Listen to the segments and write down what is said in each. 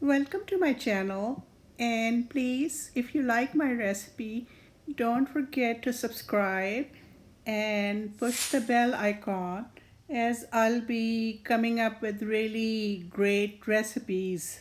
Welcome to my channel, and please, if you like my recipe, don't forget to subscribe and push the bell icon as I'll be coming up with really great recipes.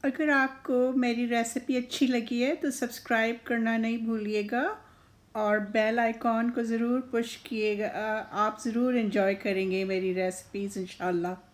अगर आपको मेरी recipe अच्छी लगी है तो subscribe करना नहीं भूलिएगा और बेल आइकॉन को ज़रूर पुश किएगा। आप ज़रूर एंजॉय करेंगे मेरी रेसिपीज़ इंशाल्लाह।